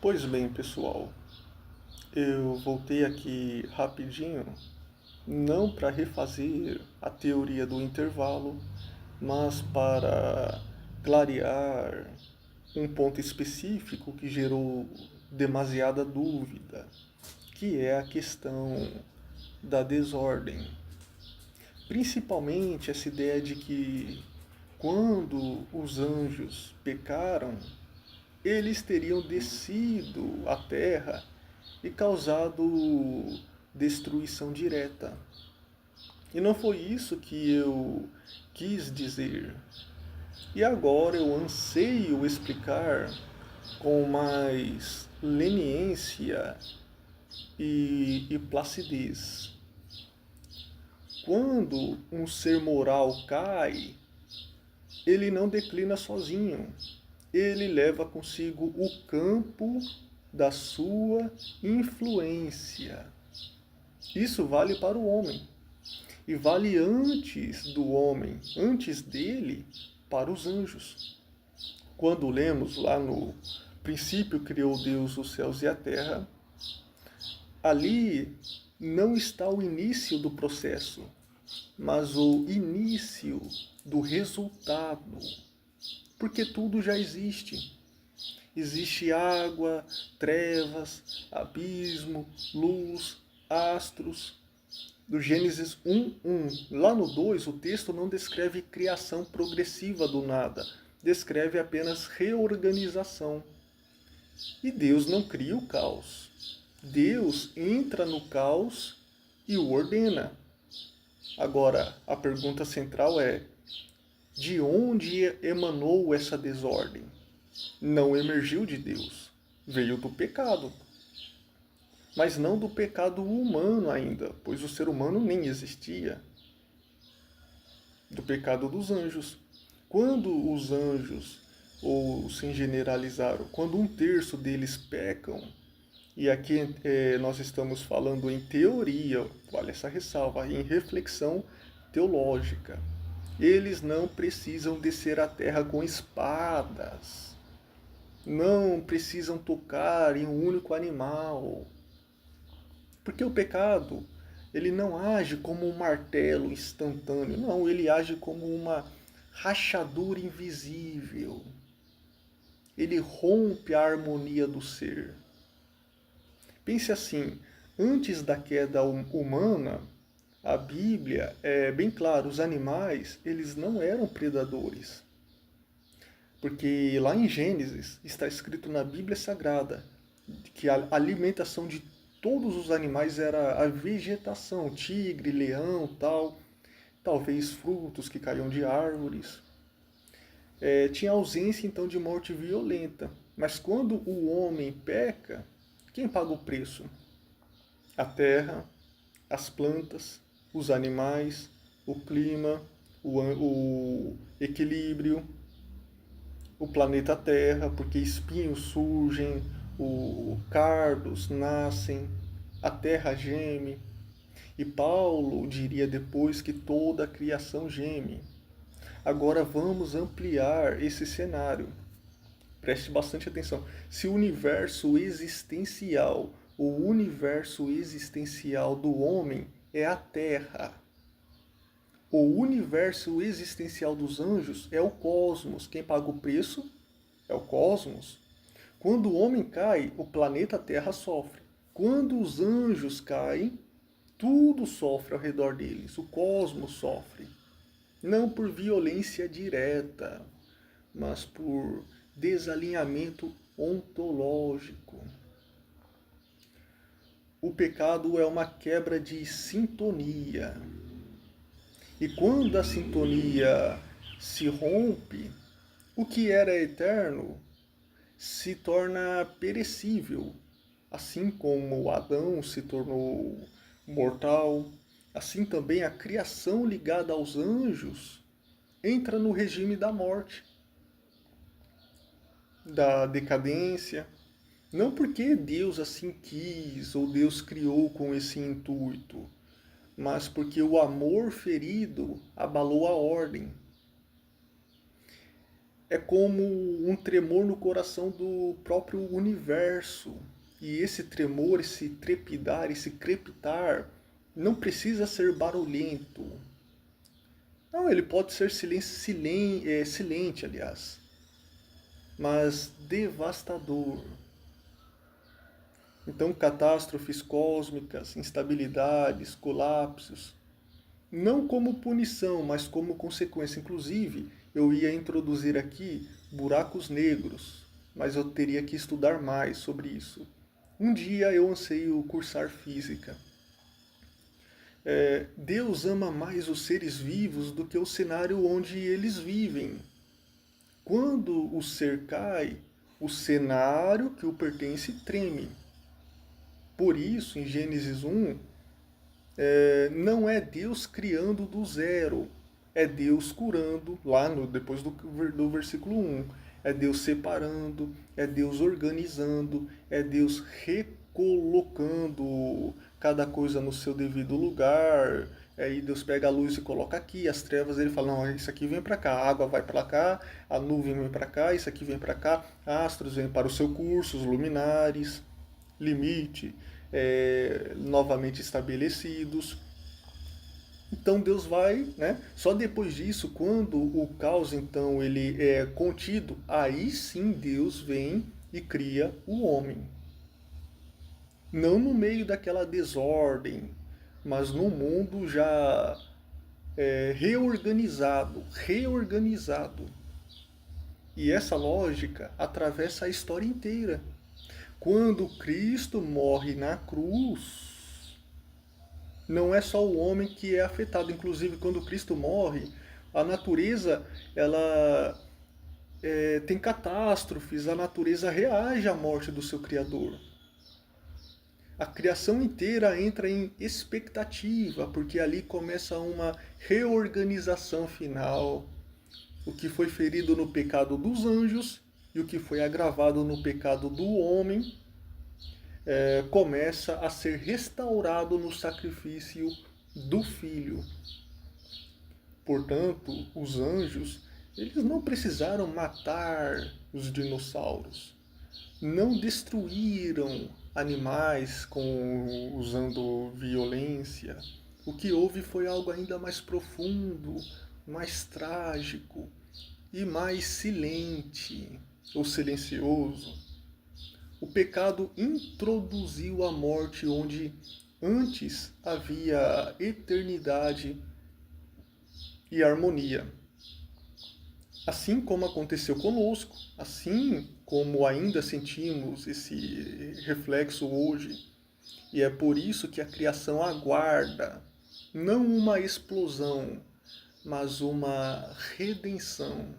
Pois bem, pessoal, eu voltei aqui rapidinho, não para refazer a teoria do intervalo, mas para clarear um ponto específico que gerou demasiada dúvida, que é a questão da desordem. Principalmente essa ideia de que quando os anjos pecaram, eles teriam descido à terra e causado destruição direta. E não foi isso que eu quis dizer. E agora eu anseio explicar com mais leniência e placidez. Quando um ser moral cai, ele não declina sozinho. Ele leva consigo o campo da sua influência. Isso vale para o homem. E vale antes do homem, antes dele, para os anjos. Quando lemos lá no princípio criou Deus os céus e a terra, ali não está o início do processo, mas o início do resultado. Porque tudo já existe. Existe água, trevas, abismo, luz, astros. Do Gênesis 1:1. Lá no 2, o texto não descreve criação progressiva do nada, descreve apenas reorganização. E Deus não cria o caos. Deus entra no caos e o ordena. Agora, a pergunta central é: de onde emanou essa desordem? Não emergiu de Deus, veio do pecado. Mas não do pecado humano ainda, pois o ser humano nem existia. Do pecado dos anjos. Quando os anjos, ou sem generalizar, quando um terço deles pecam, e aqui nós estamos falando em teoria, vale essa ressalva, em reflexão teológica. Eles não precisam descer à terra com espadas, não precisam tocar em um único animal. Porque o pecado, ele não age como um martelo instantâneo, não, ele age como uma rachadura invisível. Ele rompe a harmonia do ser. Pense assim, antes da queda humana, a Bíblia é bem clara, os animais, eles não eram predadores. Porque lá em Gênesis está escrito na Bíblia Sagrada que a alimentação de todos os animais era a vegetação, tigre, leão, tal, talvez frutos que caíam de árvores. Tinha ausência então de morte violenta. Mas quando o homem peca, quem paga o preço? A terra, as plantas, os animais, o clima, o equilíbrio, o planeta Terra, porque espinhos surgem, cardos nascem, a terra geme. E Paulo diria depois que toda a criação geme. Agora vamos ampliar esse cenário. Preste bastante atenção. Se o universo existencial do homem é a Terra, o universo existencial dos anjos é o cosmos. Quem paga o preço é o cosmos. Quando o homem cai, o planeta Terra sofre. Quando os anjos caem, tudo sofre ao redor deles. O cosmos sofre. Não por violência direta, mas por desalinhamento ontológico. O pecado é uma quebra de sintonia. E quando a sintonia se rompe, o que era eterno se torna perecível, assim como Adão se tornou mortal, assim também a criação ligada aos anjos entra no regime da morte, da decadência. Não porque Deus assim quis ou Deus criou com esse intuito, mas porque o amor ferido abalou a ordem. é como um tremor no coração do próprio universo. E esse tremor, esse trepidar, esse crepitar, não precisa ser barulhento. Não, ele pode ser silente, aliás, mas devastador. Então, catástrofes cósmicas, instabilidades, colapsos, não como punição, mas como consequência. Inclusive, eu ia introduzir aqui buracos negros, mas eu teria que estudar mais sobre isso. Um dia eu anseio cursar física. Deus ama mais os seres vivos do que o cenário onde eles vivem. Quando o ser cai, o cenário que o pertence treme. Por isso, em Gênesis 1, não é Deus criando do zero, é Deus curando, depois do versículo 1. É Deus separando, é Deus organizando, é Deus recolocando cada coisa no seu devido lugar. Aí Deus pega a luz e coloca aqui, as trevas ele fala, não, isso aqui vem para cá, a água vai para cá, a nuvem vem para cá, isso aqui vem para cá, astros vêm para o seu curso, os luminares, limite, novamente estabelecidos. Então Deus vai, né? Só depois disso, quando o caos então ele é contido, aí sim Deus vem e cria o homem. Não no meio daquela desordem, mas num mundo já reorganizado. E essa lógica atravessa a história inteira. Quando Cristo morre na cruz, não é só o homem que é afetado. Inclusive, quando Cristo morre, a natureza ela tem catástrofes, a natureza reage à morte do seu Criador. A criação inteira entra em expectativa, porque ali começa uma reorganização final. O que foi ferido no pecado dos anjos e o que foi agravado no pecado do homem começa a ser restaurado no sacrifício do Filho. Portanto, os anjos, eles não precisaram matar os dinossauros, não destruíram animais usando violência. O que houve foi algo ainda mais profundo, mais trágico e mais silente ou silencioso. O pecado introduziu a morte onde antes havia eternidade e harmonia. Assim como aconteceu conosco, assim como ainda sentimos esse reflexo hoje, e é por isso que a criação aguarda não uma explosão, mas uma redenção.